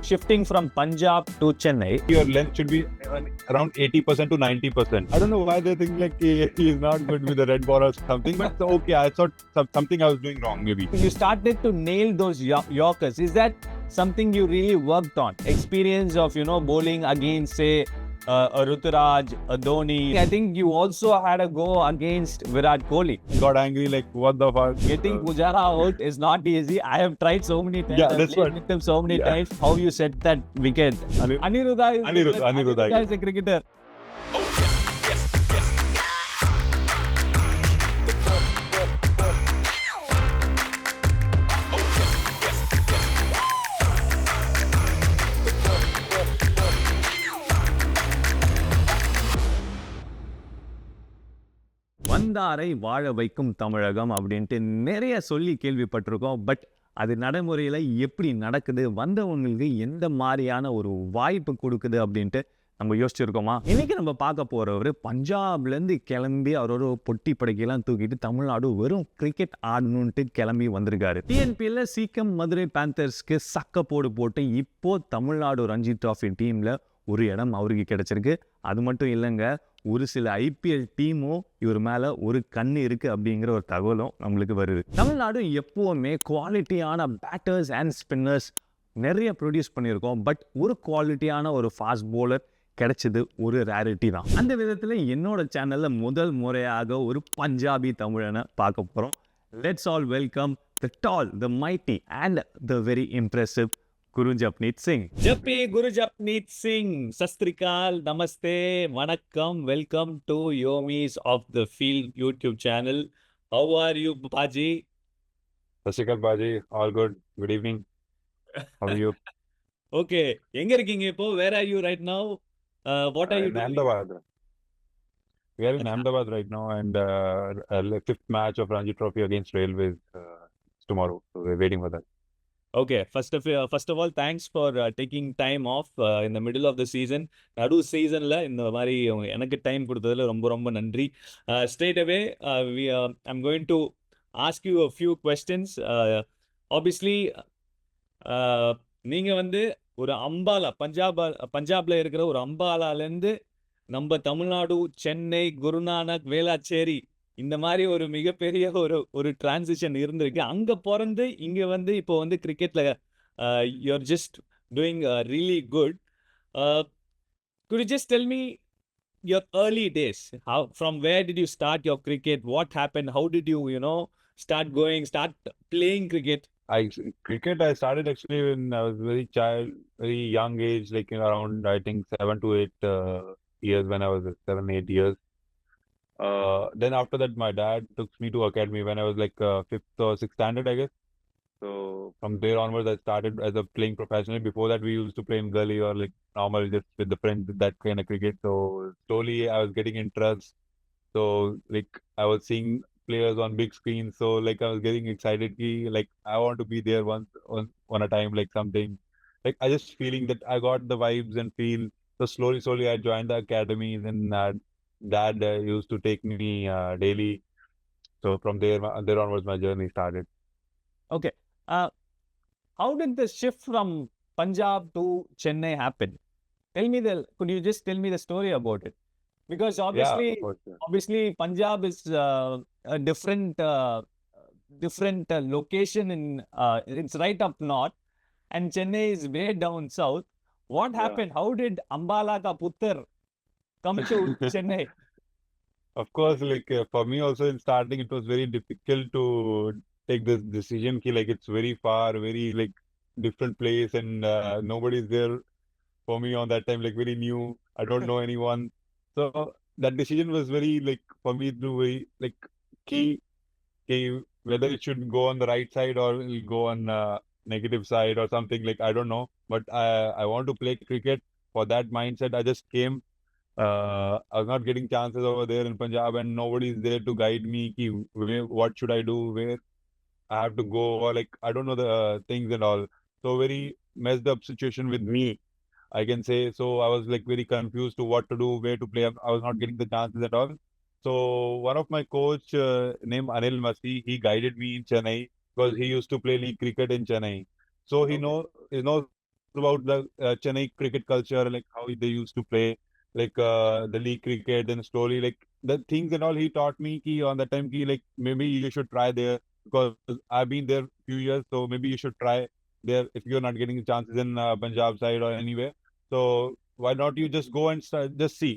shifting from Punjab to Chennai. Your length should be around 80% to 90%. I don't know why they think like he is not good with the red ball or something, but okay, I thought something I was doing wrong maybe. You started to nail those Yorkers. Is that something you really worked on? Experience of, bowling against, say, a Ruturaj, a Dhoni. I think you also had a go against Virat Kohli. Got angry like, what the fuck? Getting Pujara out is not easy. I have tried so many times. Yeah, that's what. With him so many times. How you set that wicket? Aniruddha is a cricketer. வந்தாரை வாழ வைக்கும் தமிழகம் அப்படின்ட்டு நிறைய சொல்லி கேள்விப்பட்டிருக்கோம். But அது நடைமுறையில் எப்படி நடக்குது, வந்தவங்களுக்கு எந்த மாதிரியான ஒரு வாய்ப்பு கொடுக்குது அப்படின்ட்டு நம்ம யோசிச்சிருக்கோமா? இன்னைக்கு நம்ம பார்க்க போறவர் பஞ்சாப்லேருந்து கிளம்பி அவரோட பொட்டி படைக்கெல்லாம் தூக்கிட்டு தமிழ்நாடு வெறும் கிரிக்கெட் ஆடணுன்ட்டு கிளம்பி வந்திருக்காரு. டிஎன்பியில் சீக்கம் மதுரை பேந்தர்ஸ்க்கு சக்கப்போடு போட்டு இப்போ தமிழ்நாடு ரஞ்சி ட்ராஃபி டீம்ல ஒரு இடம் அவருக்கு கிடைச்சிருக்கு. அது மட்டும் இல்லைங்க, ஒரு சில ஐபிஎல் டீமும் இவர் மேலே ஒரு கண்ணு இருக்குது அப்படிங்கிற ஒரு தகவலும் நம்மளுக்கு வருது. தமிழ்நாடு எப்போவுமே குவாலிட்டியான பேட்டர்ஸ் அண்ட் ஸ்பின்னர்ஸ் நிறைய ப்ரொடியூஸ் பண்ணியிருக்கோம். பட் ஒரு குவாலிட்டியான ஒரு ஃபாஸ்ட் பவுலர் கிடைச்சது ஒரு ரேரிட்டி தான். அந்த விதத்தில் என்னோட சேனலில் முதல் முறையாக ஒரு பஞ்சாபி தமிழனை பார்க்க போகிறோம். Let's all welcome the tall, the mighty and the very impressive Gurjapneet Singh. Jappy Gurjapneet Singh, Sastrikal, Namaste, Vanakkam, welcome to Yomi-Off the Field YouTube channel. How are you, Baji? Physicality, Baji, all good. Good evening. How are you? Okay, enga irkeenga ipo? Where are you right now? What are you doing? Ahmedabad. We are in Ahmedabad right now, and fifth match of Ranji Trophy against Railways tomorrow. So we're waiting for that. Okay, first of all, thanks for taking time off in the middle of the season. நடு சீசனில் இந்த மாதிரி எனக்கு time கொடுத்ததில் ரொம்ப ரொம்ப நன்றி. Straight away, I'm going to ask you a few questions. Obviously, நீங்கள் வந்து ஒரு அம்பாலா, பஞ்சாபில் இருக்கிற ஒரு அம்பாலாலேருந்து நம்ம தமிழ்நாடு, சென்னை, குருநானக், வேளாச்சேரி இந்த மாதிரி ஒரு மிகப்பெரிய ஒரு டிரான்சிஷன் இருந்திருக்கு. அங்கே பிறந்து இங்கே வந்து இப்போ வந்து கிரிக்கெட்டில் you're just doing really good. could you just tell me your early days? From where did you start your cricket? What happened? How did you, start playing cricket? Cricket I started actually when I was very young age, like around I think 7 to 8 years, when I was 7-8 years. Then after that, my dad took me to academy when I was like 5th or 6th standard, I guess. So from there onwards, I started as a playing professionally. Before that, we used to play in gully or like normal, just with the friends, that kind of cricket. So slowly, I was getting interest. So like I was seeing players on big screens. So like I was getting excited. Like I want to be there once on a time, like something. Like I just feeling that I got the vibes and feel. So slowly, I joined the academies, and Dad used to take me daily. So from there onwards, my journey started. Okay. How did the shift from Punjab to Chennai happen? Could you just tell me the story about it? Because obviously, yeah, course, yeah. Obviously Punjab is a different location it's right up north, and Chennai is way down south. What happened? How did Ambala ka Puttar come to Chennai? Of course, like for me also in starting, it was very difficult to take this decision. Like it's very far, very like different place, and nobody's there for me on that time. Like very new, I don't know anyone. So that decision was very like for me to very like key whether it should go on the right side or it'll go on negative side or something. Like I don't know, but I want to play cricket. For that mindset, I just came. I was not getting chances over there in Punjab, and nobody is there to guide me. What should I do? Where I have to go? Or like I don't know the things and all. So very messed up situation with me, I can say. So I was like very confused to what to do, where to play. I was not getting the chances at all. So one of my coach named Anil Masi, he guided me in Chennai because he used to play league cricket in Chennai. So he knows about the Chennai cricket culture, like how they used to play, like the league cricket, and slowly like the things and all he taught me. Ki on that time, ki like maybe you should try there because I've been there few years, so maybe you should try there if you're not getting chances in Punjab side or anywhere. So why not you just go and start, just see.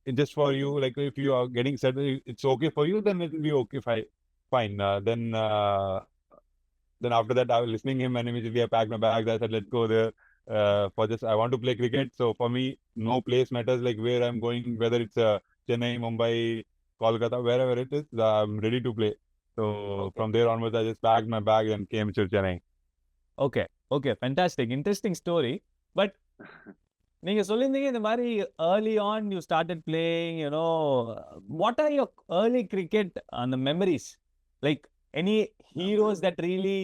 It's just for you. Like if you are getting settled, it's okay for you, then it will be okay. Fine. Then after that, I was listening him, and immediately I packed my bags. I said, let's go there. For this, I want to play cricket. So for me, no place matters. Like where I'm going, whether it's Chennai, Mumbai, Kolkata, wherever it is, I'm ready to play. So from there onwards, I just packed my bag and came to Chennai. Okay, fantastic, interesting story. But நீங்க சொல்லியிருந்தீங்க இந்த மாதிரி early on you started playing, you know, what are your early cricket and the memories? Like any heroes that really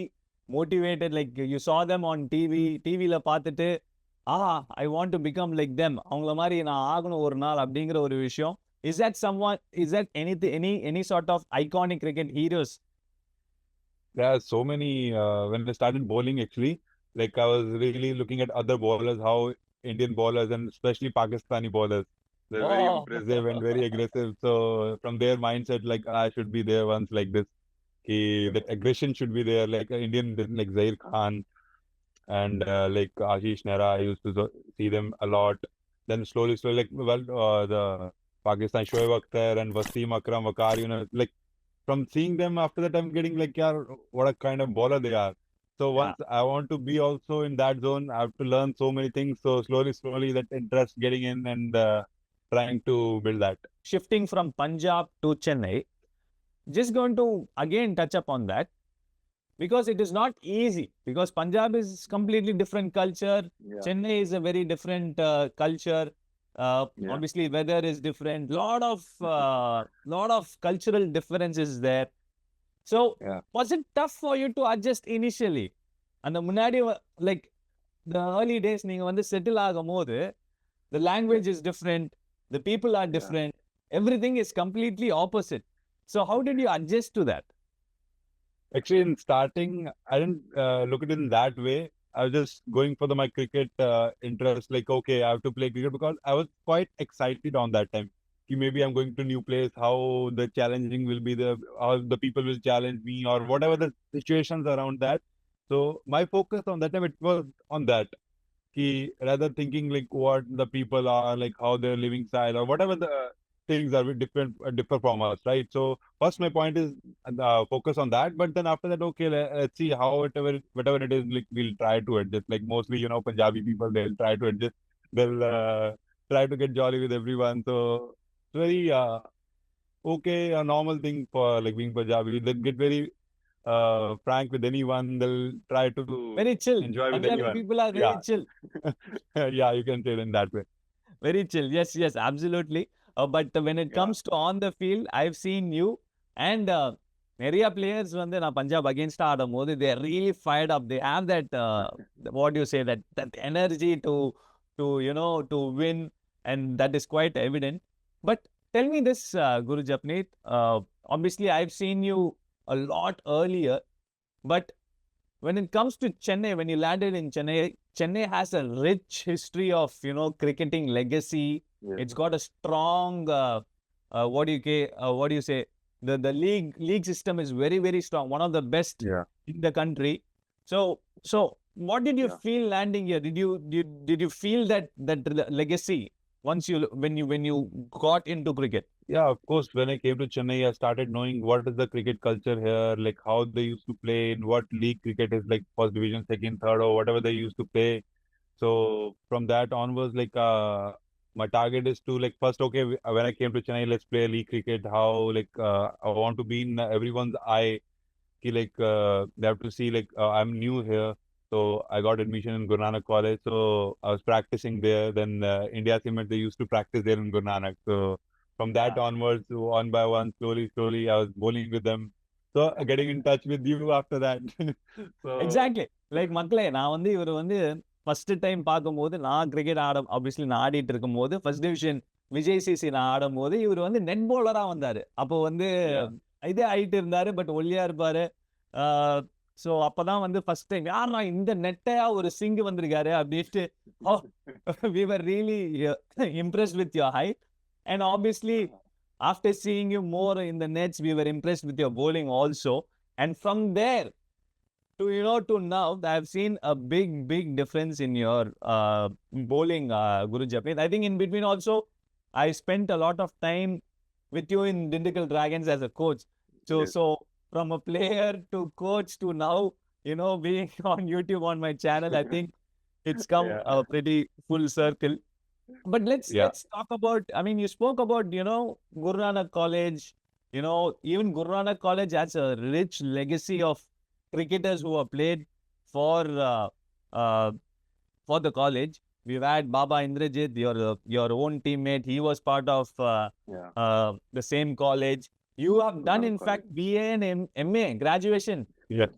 motivated, like you saw them on டிவில பார்த்துட்டு I want to become like them, அவங்கள மாதிரி நான் ஆகணும் ஒரு நாள் அப்படிங்கிற ஒரு விஷயம். Is that someone, is that any sort of iconic cricket heroes? There are so many. When I started bowling, actually, like I was really looking at other bowlers, how Indian bowlers and especially Pakistani bowlers, they're very impressive and very aggressive. So from their mindset, like I should be there once like this. That aggression should be there. Like Indian, like Zair Khan and like Ashish Nehra, I used to see them a lot. Then slowly, like the Pakistan Shoaib Akhtar and Wasim Akram Waqar, you know, like. From seeing them after that, I'm getting like, yeah, what a kind of bowler they are. So once I want to be also in that zone, I have to learn so many things. So slowly that interest getting in and trying to build that. Shifting from Punjab to Chennai, just going to again touch upon that because it is not easy, because Punjab is completely different culture. Chennai is a very different culture. Obviously weather is different, lot of cultural differences there. So was it tough for you to adjust initially? And the munadi, like the early days நீங்க வந்து settle ஆகும்போது the language is different, the people are different, everything is completely opposite. So how did you adjust to that? Actually, in starting, I didn't look at it in that way. I was just going for my cricket interest. Like, okay, I have to play cricket because I was quite excited on that time. Maybe I'm going to new place, how the challenging will be, how the people will challenge me, or whatever the situations around that. So my focus on that time, it was on that. Rather thinking like what the people are, like how their living style, or whatever the things are differ from us, right? So first my point is focus on that, but then after that, okay, let's see how whatever it is, like we'll try to adjust. Like mostly, you know, Punjabi people, they'll try to adjust. They'll try to get jolly with everyone. So it's very okay, a normal thing for like being Punjabi. They get very frank with anyone. They'll try to Very chill. enjoy with Punjabi anyone. people are very chill. Yeah, you can say it in that way. Very chill. Yes, absolutely. But when it comes to on the field, I've seen you and நிறைய players வந்து நான் Punjab against ஆடும் போது they are really fired up. They have that what do you say, that energy to you know, to win, and that is quite evident. But tell me this, Gurjapneet, obviously I've seen you a lot earlier, but when it comes to Chennai, when you landed in Chennai has a rich history of, you know, cricketing legacy. It's got a strong what do you say, the league system is very, very strong, one of the best in the country. So what did you feel landing here? Did you feel that legacy once when you got into cricket? Yeah, of course. When I came to Chennai, I started knowing what is the cricket culture here, like how they used to play, in what league cricket is, like first division, second, third, or whatever they used to play. So from that onwards, like my target is to like first, okay, when I came to Chennai, let's play league cricket. How like I want to be in everyone's eye. Like they have to see like I'm new here. So I got admission in Guru Nanak College. So I was practicing there. Then India Cement, they used to practice there in Guru Nanak. So from that onwards, one by one, slowly, I was bowling with them. So getting in touch with you after that. So, exactly like மக்களே, நான் வந்து இவர் வந்து first time பார்க்கும்போது நான் cricket obviously நான் ஆடிட்டு இருக்கும்போது ஃபர்ஸ்ட் டிவிஷன் விஜய் சிசி நான் ஆடும் போது இவர் வந்து நெட் பவுலரா வந்தாரு. அப்போ வந்து இதே ஹைட் இருந்தாரு, பட் ஒல்லியா இருப்பாரு. ஸோ அப்பதான் வந்து ஃபர்ஸ்ட் டைம் யாரா இந்த நெட்டையா ஒரு சிங் வந்திருக்காரு அப்படின்ட்டு we were really impressed with your height, and obviously after seeing you more in the nets we were impressed with your bowling also, and from there to to now I've seen a big difference in your bowling, Guru Japneet. I think in between also I spent a lot of time with you in Dindigul Dragons as a coach. So Yes. so from a player to coach to now being on YouTube on my channel, I think it's come Yeah. a pretty full circle. But Yeah. let's talk about, I mean, you spoke about Guru Nanak College. Even Guru Nanak College has a rich legacy of cricketers who have played for uh, for the college. We've had Baba Indrajit, your own teammate. He was part of Yeah. the same college. You have Guru done, Nanak in fact, BA and MA graduation. Yes.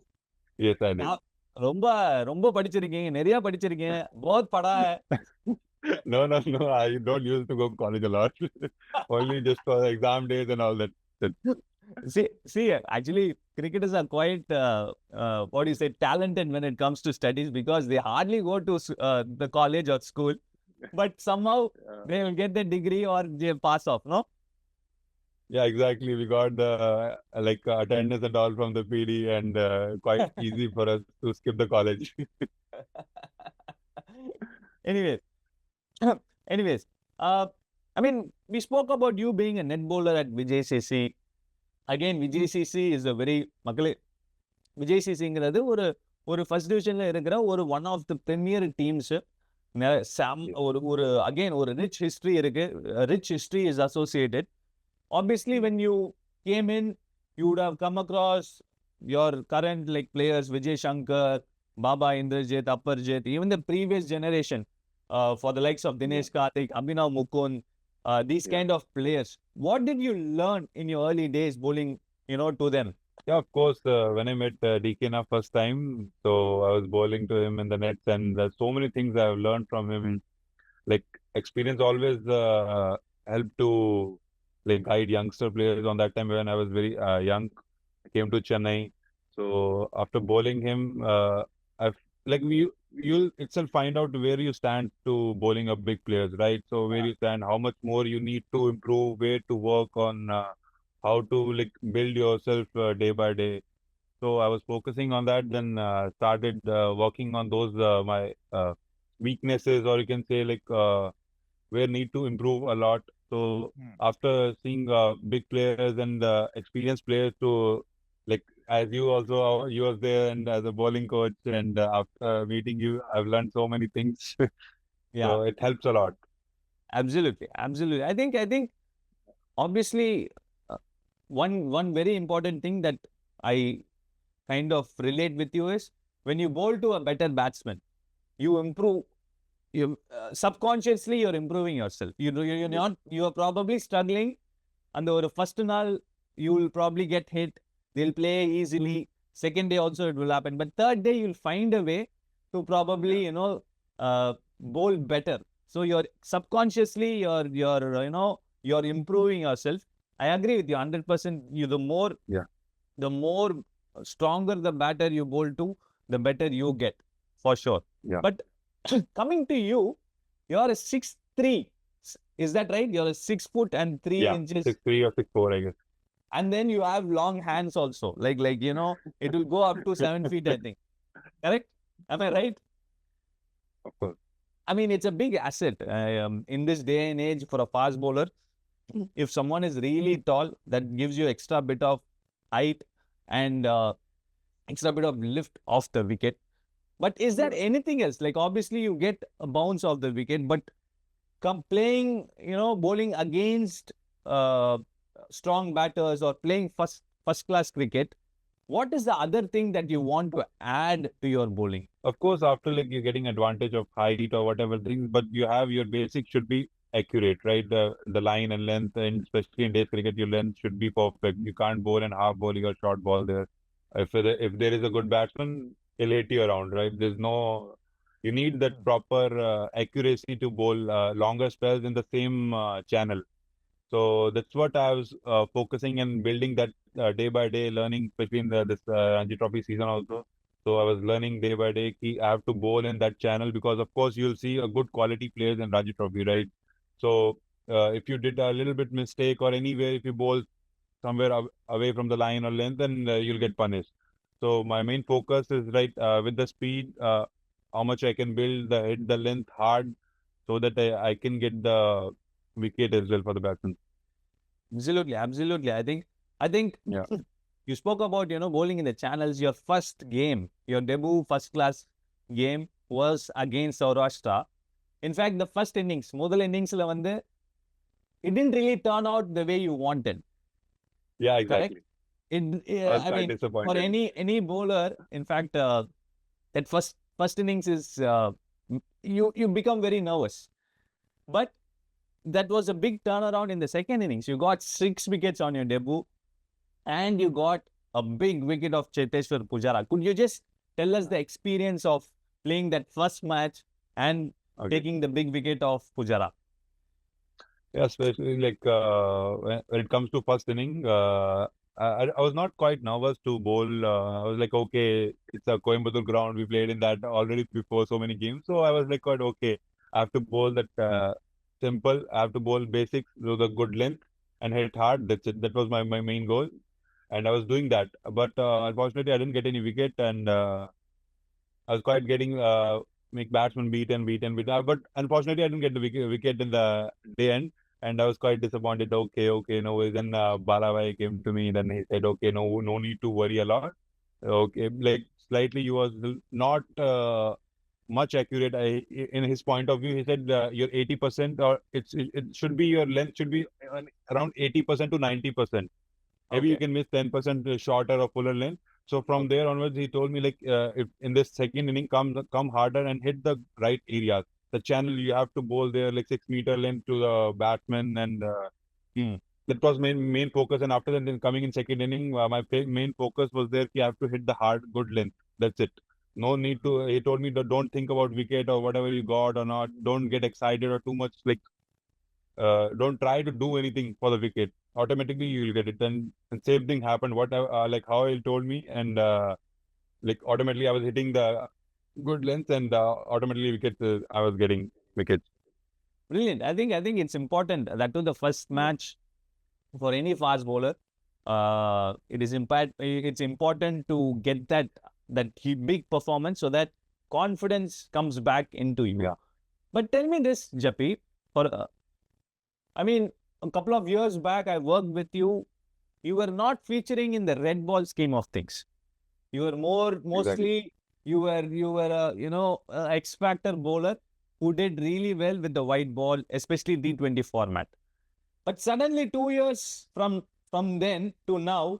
Yes, I did. நான் ரொம்ப ரொம்ப படிச்சிருக்கீங்க, நிறைய படிச்சிருக்கீங்க. बहुत पढ़ा है. No, I don't used to go college a lot. Only just for exam days and all that. See, actually, cricketers are quite, what do you say, talented when it comes to studies, because they hardly go to the college or school, but somehow they will get the degree or they pass off, no? Yeah, exactly. We got the attendance and all from the PD, and quite easy for us to skip the college. Anyway, anyways, I mean, we spoke about you being a net bowler at Vijay CC. Again, Vijay CC is a very மக்களே, விஜய் சிசிங்கிறது ஒரு first டிவிஷன்ல இருக்கிற one of the premier teams. ஒரு again ஒரு rich history இருக்கு. Rich history is associated. Obviously, when you came in, you would have come across your current players, Vijay Shankar, Baba Indrajit, Aparjit, even the previous generation, for the likes of Dinesh Karthik, Abhinav Mukund, these kind of players. What did you learn in your early days bowling, to them? Yeah, of course. When I met DK first time, so I was bowling to him in the nets, and there's so many things I've learned from him. Like experience always helped to guide youngster players. On that time when I was very young, I came to Chennai. So after bowling him, I've you'll itself find out where you stand to bowling up big players, right? So where you stand, how much more you need to improve, where to work on, how to build yourself day by day. So I was focusing on that, then started working on those my weaknesses, or you can say where need to improve a lot. So after seeing big players and experienced players to as you also you was there and as a bowling coach, and after meeting you, I've learned so many things. Yeah, So it helps a lot. absolutely. I think obviously, one very important thing that I kind of relate with you is when you bowl to a better batsman, you improve. You subconsciously you're improving yourself. You are probably struggling, and the first naal you will probably get hit. They'll play easily. Second day also it will happen, but third day you'll find a way to probably bowl better. So you're subconsciously you're improving yourself. I agree with you 100%. The more stronger the batter you bowl to, the better you get, for sure. Yeah. But coming to you, you're a 6'3". Is that right? You're a 6 foot and 3 inches. 6'3" or 6'4", I guess. And then you have long hands also. It will go up to 7 feet, I think. Correct? Am I right? Of course. I mean, it's a big asset in this day and age for a fast bowler. If someone is really tall, that gives you extra bit of height and extra bit of lift off the wicket. But is there anything else? Obviously you get a bounce off the wicket, but playing, bowling against strong batters or playing first class cricket, what is the other thing that you want to add to your bowling? Of course, after you're getting advantage of height or whatever things, but you have your basic should be accurate, right? The line and length, and especially in Test cricket, your length should be perfect. You can't bowl and half bowling or short ball there. If there is a good batsman, he'll hit you around, right? You need that proper accuracy to bowl longer spells in the same channel. So that's what I was focusing and building that day by day, learning, especially in this Ranji Trophy season also. So I was learning day by day. I have to bowl in that channel because, of course, you'll see a good quality players in Ranji Trophy, right? So if you did a little bit mistake or anywhere, if you bowl somewhere away from the line or length, then you'll get punished. So my main focus is right with the speed, how much I can build hit the length hard, so that I can get the wicket as well for the batsman. Absolutely, absolutely. I think Yeah. you spoke about, bowling in the channels. Your first game, your debut first class game was against Saurashtra. In fact, the first innings, முதல் இன்னிங்ஸ்ல வந்து it didn't really turn out the way you wanted. Yeah, Correct? exactly. I was I quite mean, for disappointed. any bowler, in fact, that first innings is you become very nervous. But that was a big turnaround in the second innings. You got 6 wickets on your debut, and you got a big wicket of Cheteshwar Pujara. Could you just tell us the experience of playing that first match and Okay. taking the big wicket of Pujara? Yeah, especially like when it comes to first inning, I was not quite nervous to bowl. I was like, okay, it's a Coimbatore ground. We played in that already before so many games. So I was like, quite okay. I have to bowl that simple. I have to bowl basics with a good length and hit hard. That's it. That was my main goal. And I was doing that. But unfortunately, I didn't get any wicket. And I was quite getting make batsmen beaten. But unfortunately, I didn't get the wicket in the day end. And I was quite disappointed. Okay, no worries. Then Balawai came to me. Then he said, okay, no need to worry a lot. Okay, like slightly, he was not much accurate. In his point of view, he said your 80%, or it should be, your length should be around 80% to 90%. Maybe you Okay. can miss 10% shorter or fuller length. So from there onwards, he told me like, if in this second inning, come harder and hit the right areas. The channel you have to bowl there like 6 meter length to the batsman, and that was main focus. And after that, then coming in second inning, my main focus was there. You have to hit the hard, good length. That's it. No need to. He told me that don't think about wicket or whatever you got or not. Don't get excited or too much. Like, don't try to do anything for the wicket. Automatically you will get it. And same thing happened. What like how he told me, and like automatically I was hitting the good length, and automatically wickets. I was getting wickets. Brilliant. I think it's important that to the first match for any fast bowler. It's important to get that big performance so that confidence comes back into you. Yeah. But tell me this, Jappi, for I mean, a couple of years back, I worked with you. You were not featuring in the red ball scheme of things. You were mostly you were a X factor bowler who did really well with the white ball, especially T20 format. But suddenly 2 years from then to now,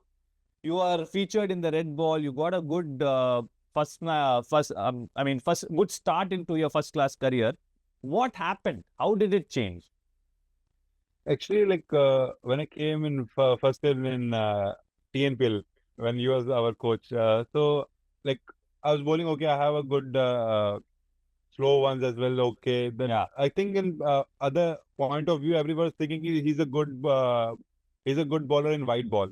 you are featured in the red ball. You got a good first good start into your first class career. What happened? How did it change? Actually, like when I came in first year in TNPL, when you was our coach, so like I was bowling okay. I have a good slow ones as well. Okay, then Yeah. I think in other point of view, everyone was thinking he's a good bowler in white ball.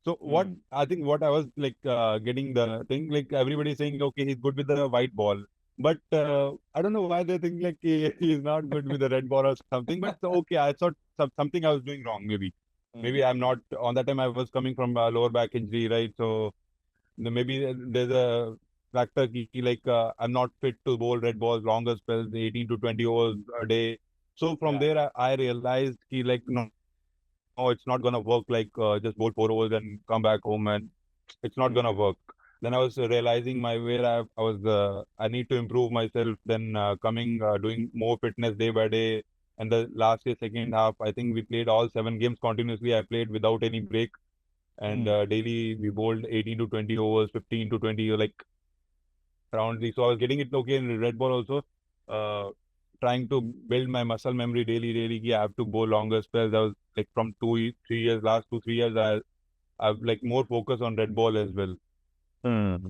So what I think, what I was like getting the thing, like everybody saying okay, he's good with the white ball. But I don't know why they think like he's not good with the red ball or something. But okay, I thought something I was doing wrong. Maybe I'm not, on that time I was coming from a lower back injury, right? So maybe there's a factor like I'm not fit to bowl red balls longer spells, 18 to 20 overs a day. So from there I realized like no, it's not gonna work. Like just bowl 4 overs and come back home, and it's not gonna work. Then I was realizing my way. I was I need to improve myself. Then coming doing more fitness day by day. And the last year, second half, I think we played all 7 games continuously. I played without any break, and daily we bowled 18 to 20 overs, 15 to 20, like around these. So I was getting it okay in red ball also. Uh, Trying to build my muscle memory daily. I have to bowl longer spells. I was like from 3 years, last 2 3 years, I've like more focus on red ball as well.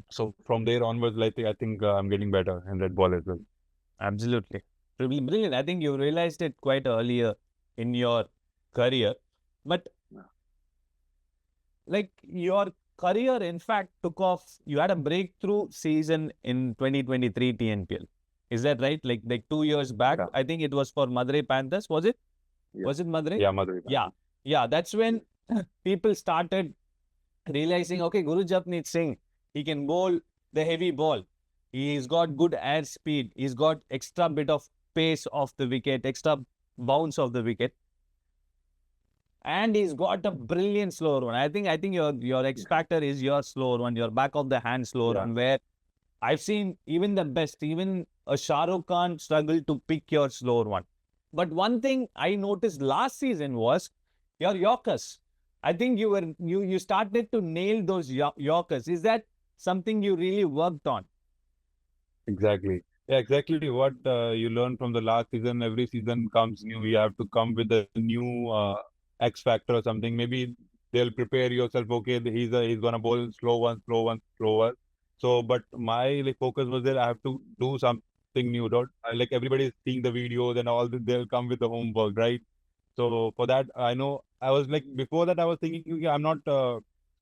So from there onwards, like I think I'm getting better in red ball as well. Absolutely. Brilliant. I think you realized it quite earlier in your career. But like your career, in fact, took off. You had a breakthrough season in 2023 TNPL. Is that right? Like 2 years back, Yeah. I think it was for Madurai Panthers. Was it? Yeah. Was it Madurai? Yeah, Madurai. Yeah. Yeah. That's when people started realizing, okay, Gurjapneet Singh, he can bowl the heavy ball. He's got good air speed. He's got extra bit of pace off the wicket, extra bounce of the wicket. And he's got a brilliant slower one. I think your X factor is your slower one, your back of the hand slower Yeah. one, where I've seen even the best, even a Shah Rukh Khan struggle to pick your slower one. But one thing I noticed last season was your Yorkers. I think you started to nail those Yorkers. Is that something you really worked on? Exactly. Yeah, exactly what you learn from the last season. Every season comes new. You have to come with a new X factor or something. Maybe they'll prepare yourself. Okay, he's gonna bowl slow one, slow one, slower. So, but my like focus was that I have to do something new. Don't like everybody is seeing the videos and all. They'll come with the homework, right? So for that, I know I was like before that I was thinking, okay, I'm not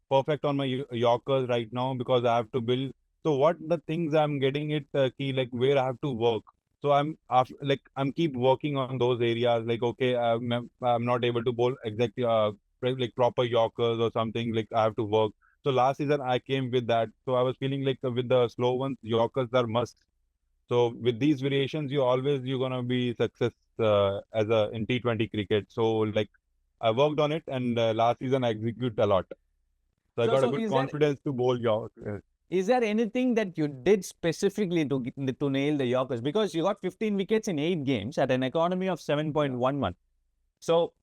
perfect on my Yorkers right now because I have to build. So what the things I'm getting it key like where I have to work. So I'm after, like I'm keep working on those areas. Like okay, I'm not able to bowl exactly like proper Yorkers or something. Like I have to work. So last season I came with that. So I was feeling like with the slow ones, Yorkers are must. So with these variations, you're gonna be success as a in T20 cricket. So like I worked on it, and last season I execute a lot. So I So, got a so good is there confidence to bowl your. is there anything that you did specifically to nail the Yorkers? Because you got 15 wickets in 8 games at an economy of 7.11. So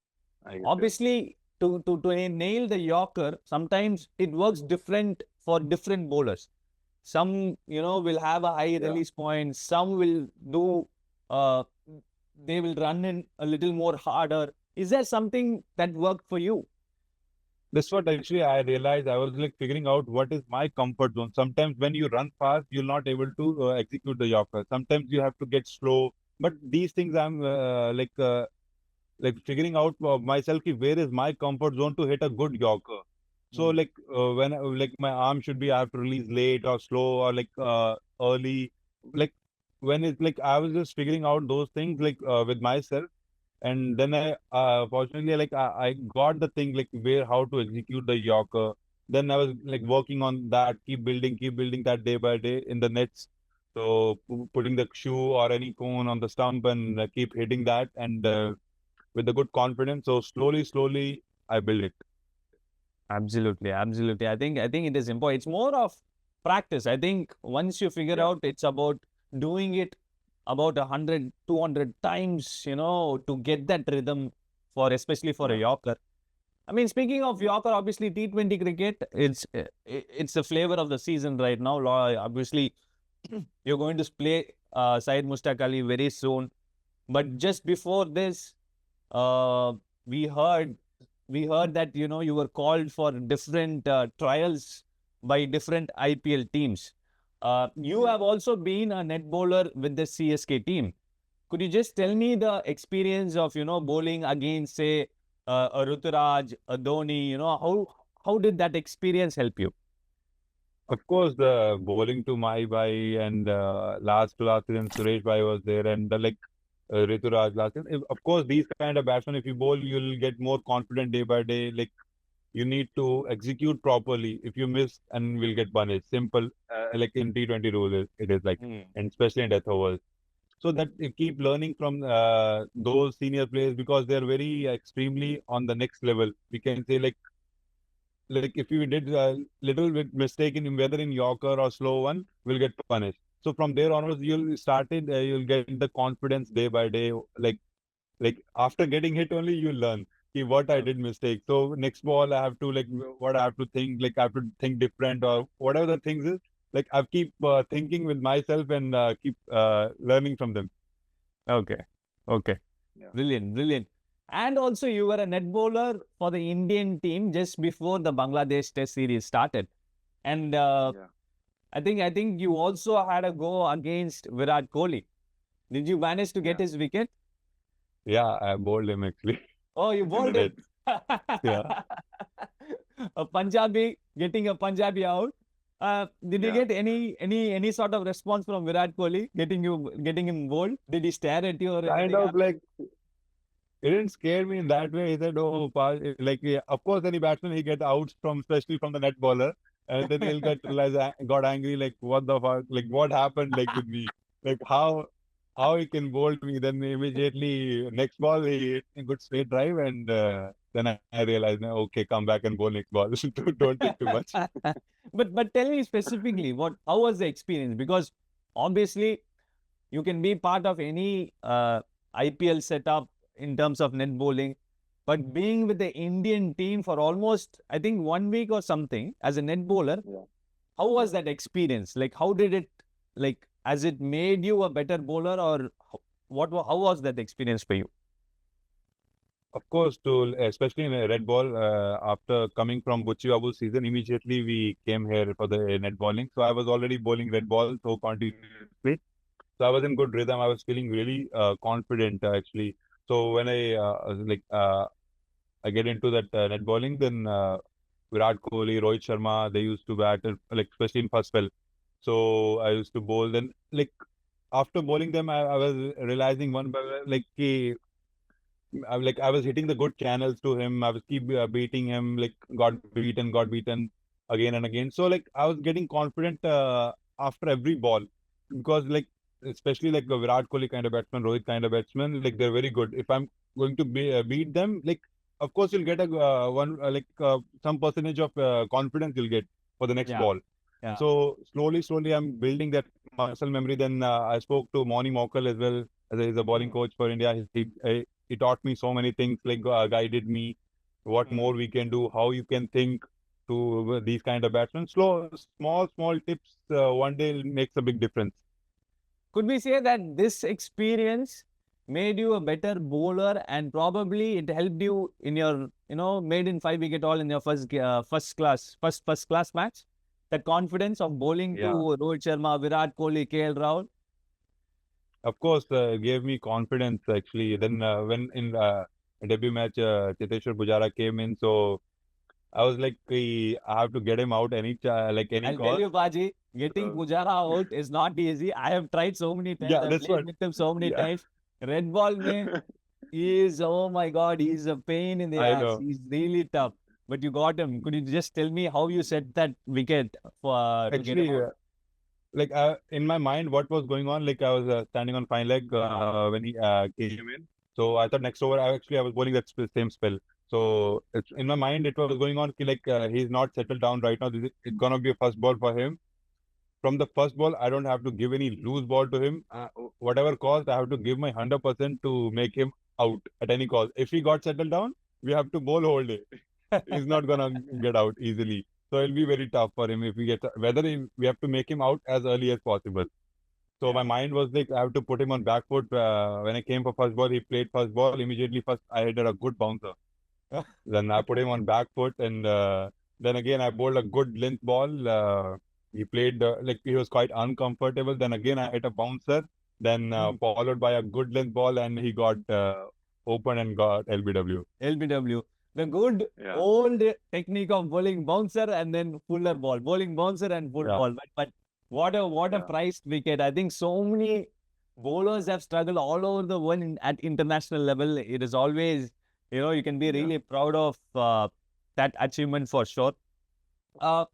I guess, obviously, to nail the Yorker, sometimes it works different for different bowlers. Some, will have a high release point. Some will do, uh, they will run in a little more harder. Is there something that worked for you? That's what actually I realized. I was like figuring out what is my comfort zone. Sometimes when you run fast, you're not able to execute the Yorker. Sometimes you have to get slow. But these things I'm like figuring out myself ki where is my comfort zone to hit a good Yorker. So Mm. like when like my arm should be I have to release late or slow or like early. Like when it's like I was just figuring out those things like with myself. And then I fortunately like I got the thing like where how to execute the Yorker. Then I was like working on that, keep building that day by day in the nets. So putting the shoe or any cone on the stump and keep hitting that and with the good confidence. So slowly I build it. Absolutely, absolutely. I think it is important. It's more of practice. I think once you figure Yeah. out, it's about doing it about 100, 200 times, to get that rhythm for especially for a Yeah. Yorker. I mean, speaking of Yorker, obviously T20 cricket, it's the flavor of the season right now. Obviously, you're going to play Syed Mushtaq Ali very soon. But just before this, uh, we heard that you were called for different trials by different IPL teams. You have also been a net bowler with the CSK team. Could you just tell me the experience of bowling against, say, a Ruturaj, a Dhoni? How did that experience help you? Of course, the bowling to Mai Bhai and last season Suresh Bhai was there and the like Rituraj last season. Of course, these kind of batsmen, if you bowl, you'll get more confident day by day. Like you need to execute properly. If you miss, and will get punished. Simple, like in T20 rule, it is like, Hmm. and especially in death overs. So that you keep learning from those senior players because they're very extremely on the next level. We can say like if you did a little bit mistake in whether in Yorker or slow one, will get punished. So from there onwards, you'll get the confidence day by day. Like after getting hit only, you learn ki what I did mistake. So next ball, I have to like what I have to think. Like I have to think different or whatever the things is. Like I keep thinking with myself and keep learning from them. Okay. Okay. Yeah. Brilliant. Brilliant. And also, you were a net bowler for the Indian team just before the Bangladesh Test series started. And Yeah. I think you also had a go against Virat Kohli. Did you manage to get Yeah. his wicket? Yeah, I bowled him actually Oh, you in the bowled him. net. Yeah. a Punjabi getting a Punjabi out. Did you get any sort of response from Virat Kohli getting him bowled? Did he stare at you or Kind anything? of like it didn't scare me in that way. He said, "Oh, like yeah, of course, any batsman he get outs from, especially from the net bowler, and then he'll get realize got angry like what the fuck, like what happened like with me, like how he can bowl me." Then immediately next ball he hit a good straight drive, and then I realized, "No, okay, come back and bowl next ball. Don't think too much." But tell me specifically how was the experience? Because obviously you can be part of any IPL setup in terms of net bowling, but being with the Indian team for almost I think 1 week or something as a net bowler, how was that experience? Like how did it has it made you a better bowler or how was that experience for you? Of course, to especially in a red ball, after coming from Buchi Babu season, immediately we came here for the net bowling. So I was already bowling red ball so continuously. So I was in good rhythm. I was feeling really confident actually. So when I get into that net bowling, then Virat Kohli, Rohit Sharma, they used to bat like especially in first spell. So I used to bowl. Then like after bowling them, I was realizing one by like I was hitting the good channels to him. I was keep beating him, like got beaten again and again. So like I was getting confident after every ball because like especially like the Virat Kohli kind of batsman, Rohit kind of batsman, like they're very good. If I'm going to beat them, like of course you'll get a some percentage of confidence you'll get for the next ball. Yeah. So slowly, I'm building that muscle memory. Then I spoke to Moni Mokal as well, as he's a bowling coach for India. He taught me so many things, like guided me, what more we can do, how you can think to these kind of batsmen. Small tips one day makes a big difference. Could we say that this experience made you a better bowler and probably it helped you in your, made in 5 wicket all in your first class match? That confidence of bowling to Rohit Sharma, Virat Kohli, KL Rahul? Of course, gave me confidence actually. Then when in debut match, Chiteshwar Pujara came in, so I was like, I have to get him out any I'll call. tell you, Baji, getting Pujara out is not easy. I have tried so many times. Yeah, I've that's played what. with him so many Yeah, times. Red ball, mein, oh my God, he's a pain in the I ass. know. He's really tough. But you got him. Could you just tell me how you set that wicket to get him Actually, out? like in my mind, what was going on? Like I was standing on fine leg when he came in. So I thought next over, I was bowling that same spell. So it's in my mind, it was going on like he's not settled down right now. It's gonna be a first ball for him. From the first ball, I don't have to give any loose ball to him. Whatever cost, I have to give my 100% to make him out at any cost. If he got settled down, we have to bowl whole day. He's not gonna get out easily. So it'll be very tough for him if we get we have to make him out as early as possible. So my mind was like I have to put him on back foot. When I came for first ball, he played first ball. Immediately first I hit a good bouncer. Then I put him on back foot, and then again I bowled a good length ball. He played like he was quite uncomfortable. Then again I hit a bouncer. Then followed by a good length ball, and he got open and got LBW. LBW. The good old technique of bowling bouncer and then fuller ball. Bowling bouncer and full ball. But what a priced wicket. I think so many bowlers have struggled all over the world at international level. It is always, you can be really proud of that achievement for sure. But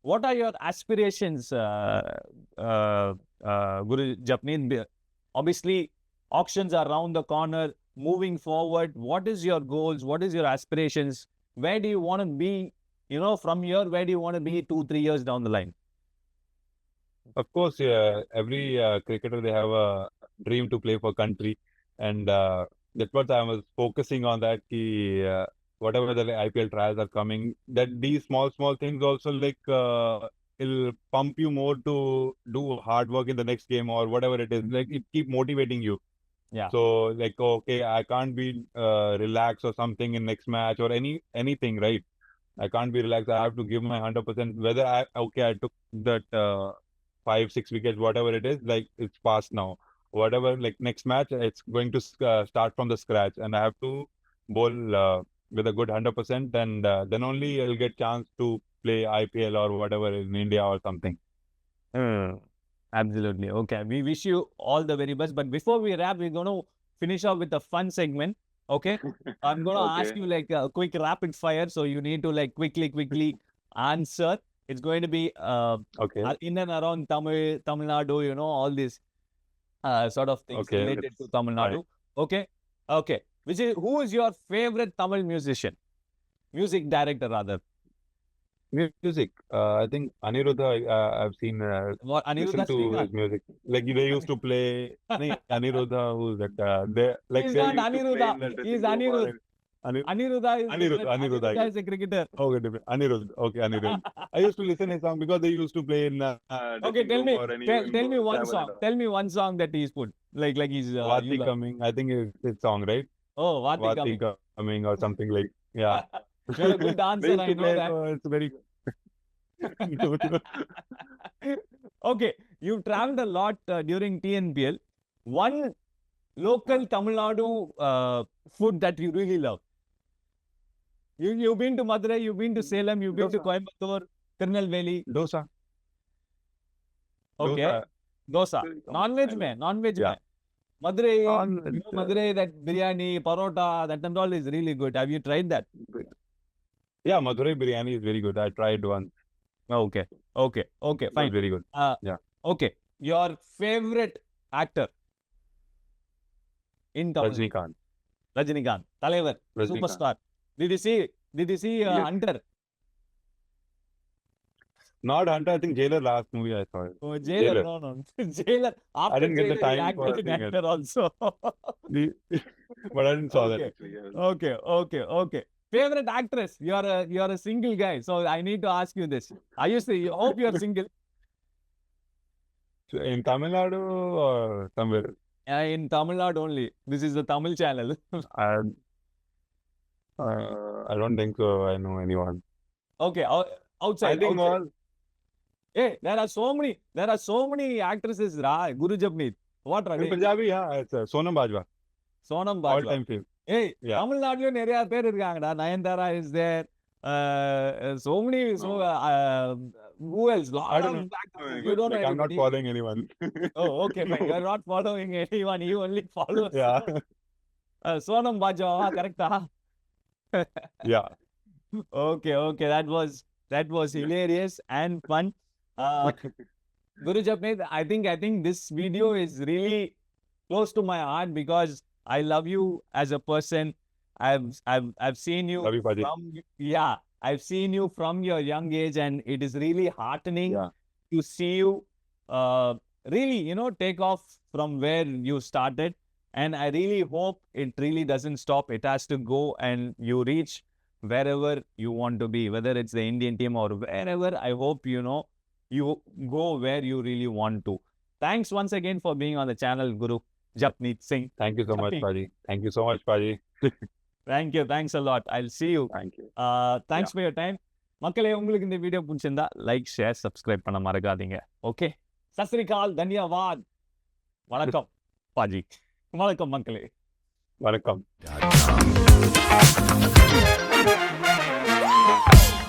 what are your aspirations, Guru Japneet? Obviously, auctions are around the corner. Moving forward, what is your goals? What is your aspirations? Where do you want to be? From here, where do you want to be 2-3 years down the line? Of course, every cricketer they have a dream to play for country, and that's what I was focusing on. That whatever the IPL trials are coming, that these small things also like it'll pump you more to do hard work in the next game or whatever it is. Like it keep motivating you. Yeah. So like okay, I can't be relaxed or something in next match or anything, right? I can't be relaxed. I have to give my 100%. Whether I took that 5-6 wickets, whatever it is, like it's past now. Whatever, like next match, it's going to start from the scratch, and I have to bowl with a good 100%, and then only I'll get chance to play IPL or whatever in India or something. Absolutely. Okay. We wish you all the very best. But before we wrap, we're going to finish off with a fun segment. Okay. I'm going to ask Okay. you like a quick rapid fire. So you need to like quickly answer. It's going to be Okay. in and around Tamil Nadu, you know, all these sort of things Okay, related to let's Tamil Nadu. Okay. Okay. Who is your favorite Tamil musician? Music director, rather. Music. I think Aniruddha. I've seen. What, Listen Aniruddha to Srikanth? his music. Like they used to play. Aniruddha, who's that? They like He's they not used to play Aniruddha. in that He's dressing room or Aniruddha. Aniruddha is different. Aniruddha. Aniruddha is a cricketer. Okay, different. Aniruddha. Okay, Aniruddha. I used to listen his song because they used to play in Okay, dressing room or any tell me one travel song. and all. Tell me one song that he's put. Like he's you Vati love. coming. I think it's his song, right? Oh, Vati Vati coming. coming or something like. Yeah. You're a good They dancer, used I to know play, that. so it's very. Okay, you've traveled a lot during TNPL. One local Tamil Nadu food that you really love. You've been to Madurai, you've been to Salem, you've been to Dosa. Coimbatore, Tirunelveli. Dosa. Okay, dosa. Non-veg mein, non-veg Yeah. mein. Madurai, Non-veg, you know, Madurai, that biryani, parota, that and all is really good. Have you tried that? Yeah, Madurai biryani is very good. I tried once. Okay, It was fine. very good. Yeah. Okay, your favorite actor in Tamil? Rajnikant. Rajinikanth, தலைவர், Rajnikant. superstar. Did you see Yes. Hunter? Not Hunter. I think Jailer last movie I saw it. Oh, Jailer, Jailer. no. Jailer. After didn't get the Jailer, he time for acted in seeing it. actor also. But I didn't saw that Okay. actually. Yeah. Okay. Favorite actress? You're a single guy, so I need to ask you this. I hope you're single. So in Tamil Nadu or somewhere? In Tamil Nadu only. This is the Tamil channel. I don't think so. I know anyone. Okay, outside. I think outside. all. Hey, there are so many actresses, Gurjapneet. What are In they? Punjabi, yeah, it's Sonam Bajwa. Sonam All Bajwa. time favorite. Hey, Yeah. Tamil Nadu நிறைய பேர் இருக்காங்கடா. Nayanthara is there. So many. So who else? I don't know. Actors. You don't know I'm not anybody. following anyone. Oh, okay, fine. You're not following anyone. You only follow. Yeah. Sonam Bajwa, correct? Yeah. Okay. That was hilarious and fun. Guru Japneet, I think this video is really close to my heart because I love you as a person. I've seen you Love you, Paji. I've seen you from your young age, and it is really heartening Yeah. to see you really, take off from where you started. And I really hope it really doesn't stop. It has to go and you reach wherever you want to be, whether it's the Indian team or wherever. I hope, you go where you really want to. Thanks once again for being on the channel, Guru Japneet Singh. Thank you so much, Japneet. Paji. Thank you so much, Paji. Thanks a lot. I'll see you. Thank you. Thanks for your time. மக்களே, உங்களுக்கு இந்த video பிடிச்சிருந்தா like, share, subscribe பண்ண மறக்காதீங்க. Okay, சத் ஸ்ரீ அகால், தன்யவாத். வணக்கம் பாஜி. வணக்கம் மக்களே. Welcome.